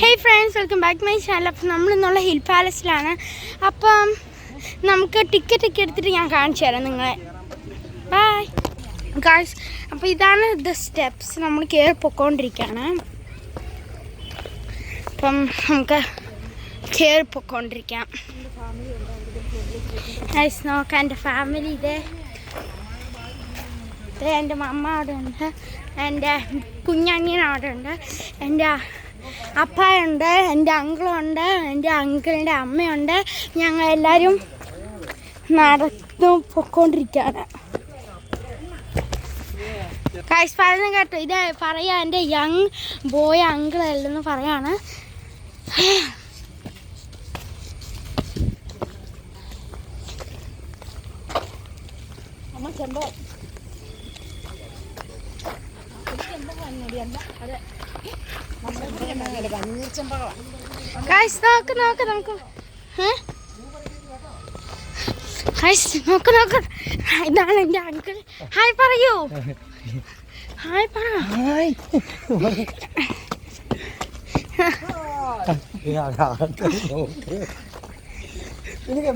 Hey friends, welcome back to my channel. അപ്പോൾ നമ്മൾ ഇന്നുള്ള ഹിൽ പാലസിലാണ്. അപ്പം നമുക്ക് ടിക്കറ്റ് ഒക്കെ എടുത്തിട്ട് ഞാൻ കാണിച്ചു തരാം നിങ്ങളെ. Bye guys. അപ്പോൾ ഇതാണ് ദ സ്റ്റെപ്സ്. നമ്മൾ കയറി പൊക്കോണ്ടിരിക്കുകയാണ്. അപ്പം നമുക്ക് കയറി പൊക്കോണ്ടിരിക്കാം. ഗായ്സ് നോക്കാം, എൻ്റെ ഫാമിലി ഇതേ എൻ്റെ മമ്മ അവിടെ ഉണ്ട്, എൻ്റെ കുഞ്ഞനിയൻ അവിടെ ഉണ്ട്, എൻ്റെ അപ്പയുണ്ട്, എൻ്റെ അങ്കിളുണ്ട്, എൻ്റെ അങ്കിളിൻ്റെ അമ്മയുണ്ട്. ഞങ്ങൾ എല്ലാവരും നടന്നു പൊക്കോണ്ടിരിക്കുകയാണ്. ഗൈസ് പറയുന്നത് കേട്ടോ, ഇത് പറയാ എൻ്റെ യങ് ബോയ് അങ്കിളല്ലെന്ന് പറയാണ്. ഗൈസ് നോക്ക് നമുക്ക് ഗൈസ് നോക്ക് ഇതാണ് എൻ്റെ അങ്കിൾ. ഹായ് പറയൂ, ഹായ് പറ. എനിക്ക്